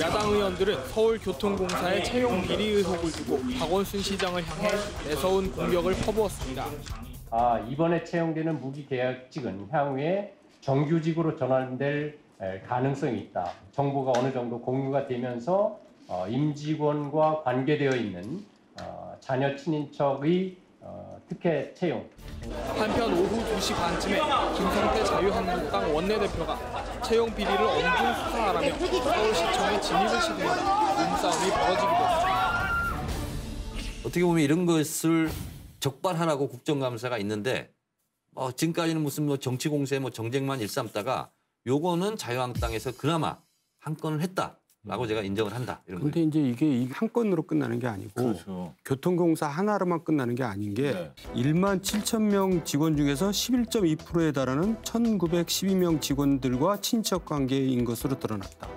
야당 의원들은 서울교통공사의 채용 비리 의혹을 두고 박원순 시장을 향해 매서운 공격을 퍼부었습니다. 이번에 채용되는 무기계약직은 향후에 정규직으로 전환될 가능성이 있다. 정보가 어느 정도 공유가 되면서 임직원과 관계되어 있는 자녀 친인척의 특혜 채용. 한편 오후 2시 반쯤에 김성태 자유한국당 원내대표가 채용 비리를 엄중 수사하라며 서울시청에 진입을 시도하다 몸싸움이 벌어지기도 했습니다. 어떻게 보면 이런 것을 적발하라고 국정감사가 있는데 지금까지는 무슨 정치 공세 정쟁만 일삼다가 요거는 자유한국당에서 그나마 한 건을 했다라고 제가 인정을 한다. 이런 근데 이제 이게 한 건으로 끝나는 게 아니고 그렇죠. 교통공사 하나로만 끝나는 게 아닌 게 1만 7천 명 직원 중에서 11.2%에 달하는 1,912명 직원들과 친척 관계인 것으로 드러났다.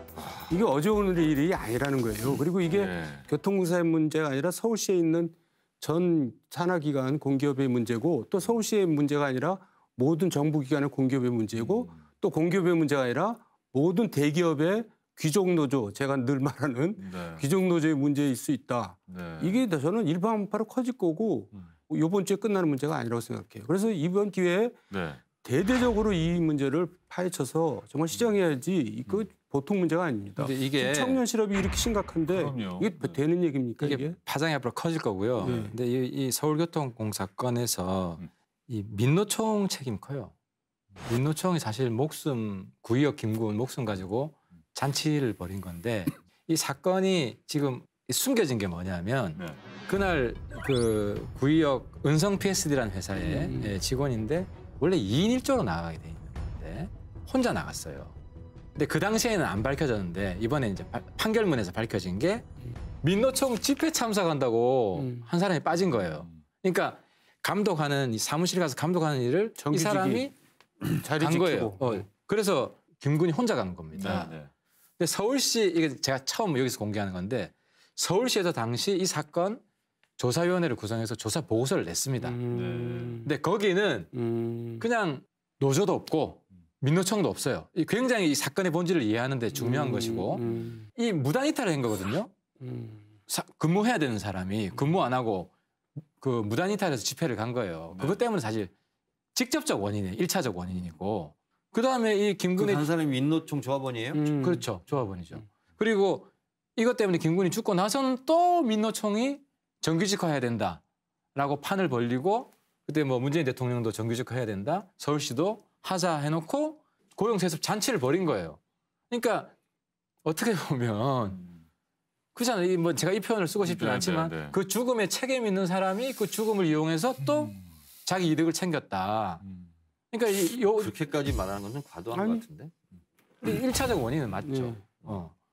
이게 어제 오늘의 일이 아니라는 거예요. 그리고 이게 교통공사의 문제가 아니라 서울시에 있는 전 산하기관 공기업의 문제고 또 서울시의 문제가 아니라 모든 정부기관의 공기업의 문제고 또 공기업의 문제가 아니라 모든 대기업의 귀족노조, 제가 늘 말하는 귀족노조의 문제일 수 있다. 이게 저는 일반파로 커질 거고 이번 주에 끝나는 문제가 아니라고 생각해요. 그래서 이번 기회에 대대적으로 이 문제를 파헤쳐서 정말 시정해야지 이거 보통 문제가 아닙니다. 근데 이게 청년 실업이 이렇게 심각한데 이게 되는 얘기입니까? 이게 파장이 앞으로 커질 거고요. 근데 이 서울교통공사 건에서 이 민노총 책임 커요. 민노총이 사실 구의역 김구은 목숨 가지고 잔치를 벌인 건데 이 사건이 지금 숨겨진 게 뭐냐면 그날 그 구의역 은성 PSD라는 회사의 직원인데 원래 2인 1조로 나가게 돼 있는데 혼자 나갔어요. 근데 그 당시에는 안 밝혀졌는데 이번에 이제 판결문에서 밝혀진 게 민노총 집회 참석한다고 한 사람이 빠진 거예요. 그러니까 이 사무실 가서 감독하는 일을 이 사람이 간 거예요. 그래서 김군이 혼자 간 겁니다. 근데 서울시, 이게 제가 처음 여기서 공개하는 건데 서울시에서 당시 이 사건 조사위원회를 구성해서 조사 보고서를 냈습니다. 근데 거기는 그냥 노조도 없고 민노총도 없어요. 굉장히 이 사건의 본질을 이해하는 데 중요한 것이고 이 무단 이탈을 한 거거든요. 근무해야 되는 사람이 근무 안 하고 그 무단 이탈해서 집회를 간 거예요. 그것 때문에 사실 직접적 원인이 1차적 원인이고 그다음에 이 김군의 한 사람이 민노총 조합원이에요? 그렇죠. 조합원이죠. 그리고 이것 때문에 김군이 죽고 나서는 또 민노총이 정규직화해야 된다라고 판을 벌리고 그때 문재인 대통령도 정규직화해야 된다. 서울시도 하자해놓고 고용세습 잔치를 벌인 거예요. 그러니까 어떻게 보면 그렇잖아요. 제가 이 표현을 쓰고 싶지는 않지만 그 죽음에 책임 있는 사람이 그 죽음을 이용해서 또 자기 이득을 챙겼다. 그러니까 그렇게까지 말하는 건 좀 과도한 것 같은데. 1차적 원인은 맞죠.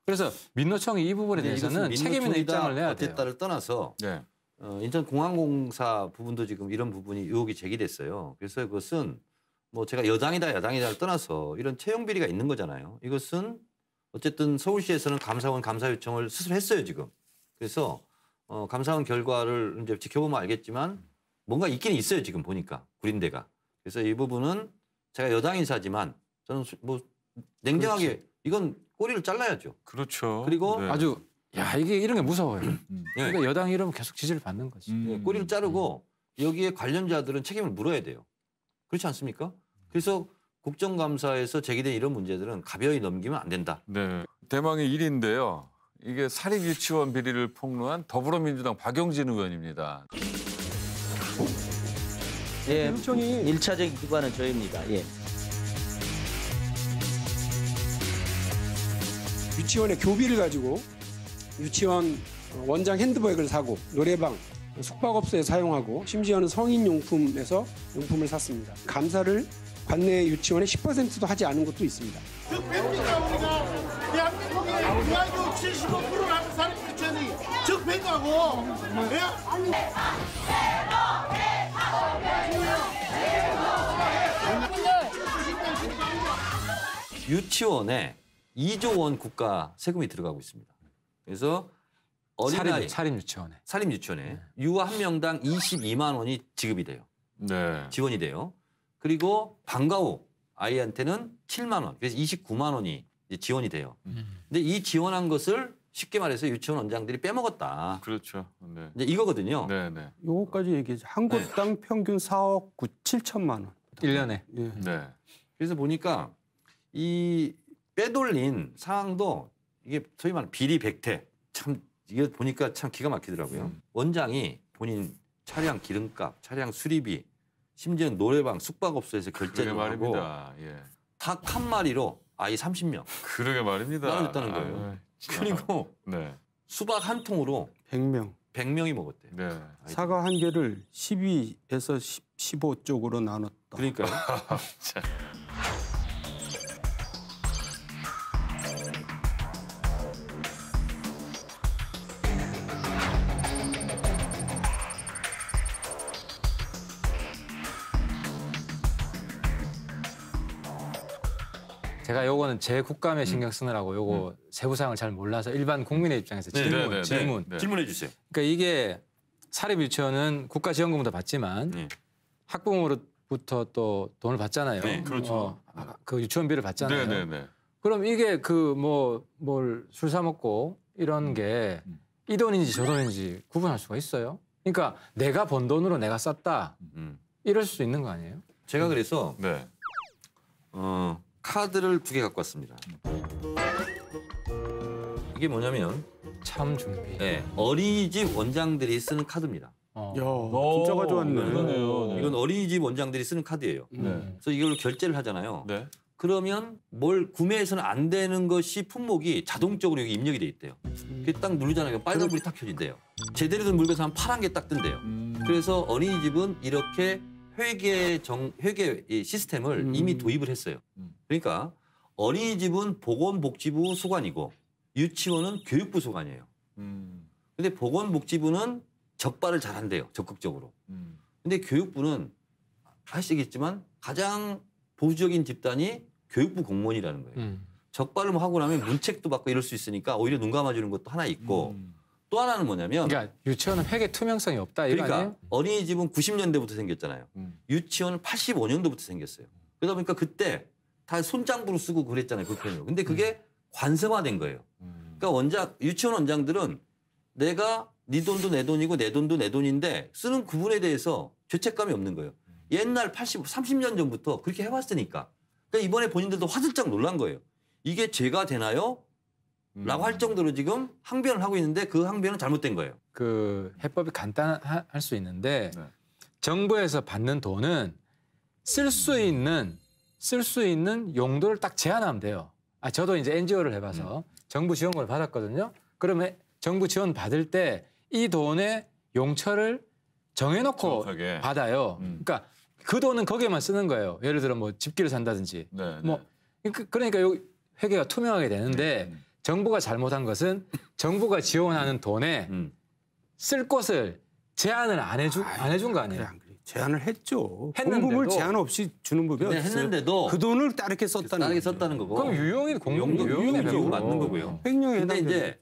그래서 민노총이 이 부분에 대해서는 책임 있는 입장을 내야 돼요. 어쨌다를 떠나서 인천공항공사 부분도 지금 이런 부분이 의혹이 제기됐어요. 그래서 그것은 제가 여당이다 야당이다를 떠나서 이런 채용 비리가 있는 거잖아요. 이것은 어쨌든 서울시에서는 감사원 감사 요청을 스스로 했어요 지금. 그래서 감사원 결과를 이제 지켜보면 알겠지만 뭔가 있긴 있어요 지금 보니까 구린데가. 그래서 이 부분은 제가 여당 인사지만 저는 냉정하게 이건 꼬리를 잘라야죠. 그렇죠. 그리고 아주 이게 이런 게 무서워요. 그러니까 여당이 이러면 계속 지지를 받는 거지. 꼬리를 자르고 여기에 관련자들은 책임을 물어야 돼요. 그렇지 않습니까? 그래서 국정감사에서 제기된 이런 문제들은 가벼이 넘기면 안 된다. 네, 대망의 일인데요. 이게 사립유치원 비리를 폭로한 더불어민주당 박용진 의원입니다. 예, 1차적인 기관은 저희입니다. 예. 유치원의 교비를 가지고 유치원 원장 핸드백을 사고 노래방, 숙박업소에 사용하고 심지어는 성인용품에서 용품을 샀습니다. 감사를 관내 유치원의 10%도 하지 않은 것도 있습니다. 대한민국의 대학교 75%를 하는 사립 유치원이 적폐가고 유치원에 2조 원 국가 세금이 들어가고 있습니다. 그래서 어린아이 사립유치원에 유아 한 명당 22만 원이 지급이 돼요. 지원이 돼요. 그리고 방과 후 아이한테는 7만 원, 그래서 29만 원이 이제 지원이 돼요. 근데 이 지원한 것을 쉽게 말해서 유치원 원장들이 빼먹었다. 그렇죠. 네. 이제 이거거든요. 네, 네. 요거까지 얘기하죠. 한 곳당 평균 4억 7천만 원. 1년에. 예. 네. 그래서 보니까 이 빼돌린 상황도 이게 소위 말하는 비리백태 참 이게 보니까 참 기가 막히더라고요. 원장이 본인 차량 기름값, 차량 수리비, 심지어 노래방, 숙박업소에서 그러게 결제를 하고 말입니다. 예. 닭 한 마리로 아이 30명 그러게 말입니다. 나눠줬다는 거예요. 아유, 그리고 네. 수박 한 통으로 100명. 100명이 먹었대요. 네. 사과 한 개를 12에서 15쪽으로 나눴다. 그러니까요. 자. 제가 요거는 제 국감에 신경 쓰느라고 요거 세부 사항을 잘 몰라서 일반 국민의 입장에서 질문. 네. 질문해 주세요. 그러니까 이게 사립 유치원은 국가 지원금도 받지만 네. 학부모로부터 또 돈을 받잖아요. 네, 그렇죠. 그 유치원비를 받잖아요. 네, 네, 네. 그럼 이게 그 뭐 뭘 술 사 먹고 이런 게 이 돈인지 저 돈인지 구분할 수가 있어요? 그러니까 내가 번 돈으로 내가 썼다 이럴 수 있는 거 아니에요? 제가 그래서 네. 카드를 2개 갖고 왔습니다. 이게 뭐냐면 참 준비. 네, 어린이집 원장들이 쓰는 카드입니다. 어. 야, 진짜 가져왔네. 그러네요. 이건 어린이집 원장들이 쓰는 카드예요. 네. 그래서 이걸 결제를 하잖아요. 네. 그러면 뭘 구매해서는 안 되는 것이 품목이 자동적으로 여기 입력이 돼 있대요. 그게 딱 누르잖아요. 빨간불이 딱 켜진대요. 제대로 된 물건에서 한 파란 게 딱 뜬대요. 그래서 어린이집은 이렇게 회계 이 시스템을 이미 도입을 했어요. 그러니까 어린이집은 보건복지부 소관이고 유치원은 교육부 소관이에요. 근데 보건복지부는 적발을 잘한대요. 적극적으로. 근데 교육부는 아시겠지만 가장 보수적인 집단이 교육부 공무원이라는 거예요. 적발을 하고 나면 문책도 받고 이럴 수 있으니까 오히려 눈 감아주는 것도 하나 있고 또 하나는 뭐냐면 그러니까 유치원은 회계 투명성이 없다 이거 그러니까 아니에요? 어린이집은 90년대부터 생겼잖아요. 유치원은 85년도부터 생겼어요. 그러다 보니까 그때 다 손장부로 쓰고 그랬잖아요. 불펜으로. 근데 그게 관성화된 거예요. 그러니까 유치원 원장들은 내가 네 돈도 내 돈이고 내 돈도 내 돈인데 쓰는 구분에 대해서 죄책감이 없는 거예요. 옛날 30년 전부터 그렇게 해왔으니까. 그러니까 이번에 본인들도 화들짝 놀란 거예요. 이게 죄가 되나요? 라고 할 정도로 지금 항변을 하고 있는데 그 항변은 잘못된 거예요. 그 해법이 간단할 수 있는데 네. 정부에서 받는 돈은 쓸 수 있는 용도를 딱 제한하면 돼요. 저도 이제 NGO를 해봐서 정부 지원금을 받았거든요. 그러면 정부 지원 받을 때 이 돈의 용처를 정해놓고 정확하게. 받아요. 그러니까 그 돈은 거기에만 쓰는 거예요. 예를 들어 뭐 집기를 산다든지. 네, 뭐 그러니까 여기 회계가 투명하게 되는데 정부가 잘못한 것은 정부가 지원하는 돈에 쓸 곳을 제한을 안 해준 거 아니에요? 그래, 안 그래. 제한을 했죠. 했는데도. 공급을 제한 없이 주는 법이 근데 없어요. 했는데도 그 돈을 따르게 썼다는 다르게 거죠. 썼다는 거고. 그럼 유용이 공급 유용이네. 유용 맞는 거고요. 횡령에 근데 해당되는 이제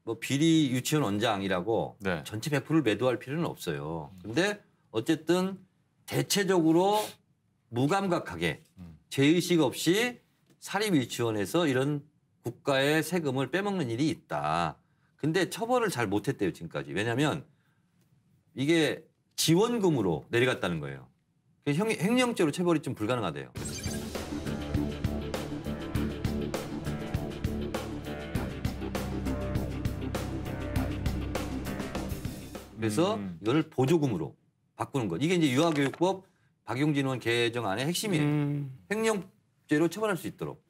뭐 비리 유치원 원장이라고 네. 전체 100%를 매도할 필요는 없어요. 근데 어쨌든 대체적으로 무감각하게 죄의식 없이 사립 유치원에서 이런 국가의 세금을 빼먹는 일이 있다. 근데 처벌을 잘 못했대요, 지금까지. 왜냐하면 이게 지원금으로 내려갔다는 거예요. 횡령죄로 처벌이 좀 불가능하대요. 그래서 이거를 보조금으로 바꾸는 것. 이게 이제 유아교육법 박용진 의원 개정안의 핵심이에요. 횡령죄로 처벌할 수 있도록.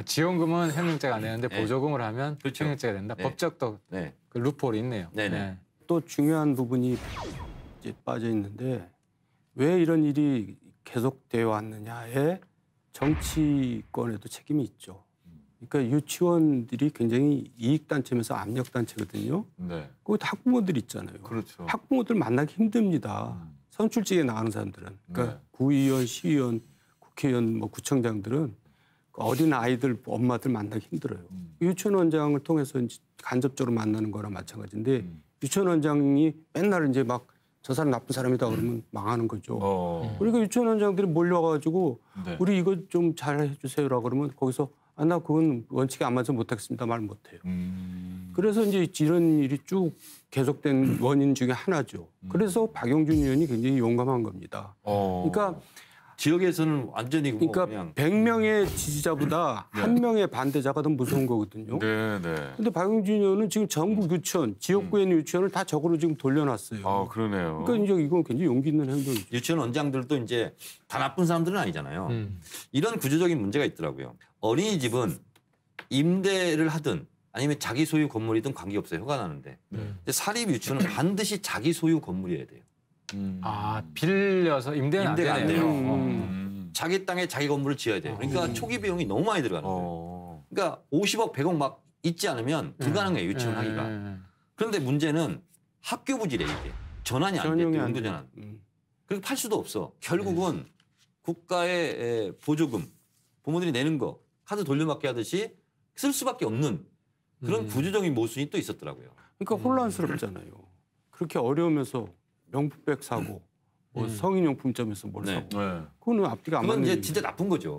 지원금은 횡령죄가 안 되는데 네. 보조금을 하면 그렇죠. 횡령죄가 된다. 네. 법적 또 네. 그 루폴이 있네요. 네네. 또 중요한 부분이 이제 빠져 있는데 왜 이런 일이 계속되어 왔느냐에 정치권에도 책임이 있죠. 그러니까 유치원들이 굉장히 이익단체면서 압력단체거든요. 네. 거기 학부모들 있잖아요. 그렇죠. 학부모들 만나기 힘듭니다. 선출직에 나가는 사람들은. 그러니까 네. 구의원, 시의원, 국회의원, 뭐 구청장들은 그 어린 아이들 엄마들 만나기 힘들어요. 유치원 원장을 통해서 이제 간접적으로 만나는 거랑 마찬가지인데 유치원 원장이 맨날 이제 막 저 사람 나쁜 사람이다 그러면 망하는 거죠. 그러니까 유치원 원장들이 몰려가지고 네. 우리 이거 좀 잘 해주세요라고 그러면 거기서 아, 나 그건 원칙에 안 맞아서 못하겠습니다. 말 못해요. 그래서 이제 이런 일이 쭉 계속된 원인 중에 하나죠. 그래서 박용준 의원이 굉장히 용감한 겁니다. 그러니까 지역에서는 완전히 뭐 그러니까 그냥 100명의 지지자보다 네. 1명의 반대자가 더 무서운 거거든요. 네, 네. 근데 박용준 의원은 지금 전국 유치원, 지역구에 있는 유치원을 다 저거로 지금 돌려놨어요. 아, 그러네요. 그러니까 이제 이건 굉장히 용기 있는 행동이죠. 유치원 원장들도 이제 다 나쁜 사람들은 아니잖아요. 이런 구조적인 문제가 있더라고요. 어린이집은 임대를 하든 아니면 자기 소유 건물이든 관계없어요. 허가 나는데. 근데 사립 유치원은 반드시 자기 소유 건물이어야 돼요. 아, 빌려서 임대는 임대가 안 안 돼요. 되네요. 자기 땅에 자기 건물을 지어야 돼요. 그러니까 초기 비용이 너무 많이 들어가는 거예요. 그러니까 50억, 100억 막 있지 않으면 불가능해요. 유치원 하기가. 그런데 문제는 학교 부지래 이게. 전환이 안 전용이 됐대요. 안 용도 돼요. 전환. 그리고 팔 수도 없어. 결국은 국가의 보조금, 부모들이 내는 거, 카드 돌려막기 하듯이 쓸 수밖에 없는 그런 구조적인 모순이 또 있었더라고요. 그러니까 혼란스럽잖아요. 그렇게 어려우면서 명품백 사고, 뭐 성인용품점에서 뭘 네. 사고. 네. 그거는 앞뒤가 안 그건 맞는 이제 얘기죠. 진짜 나쁜 거죠.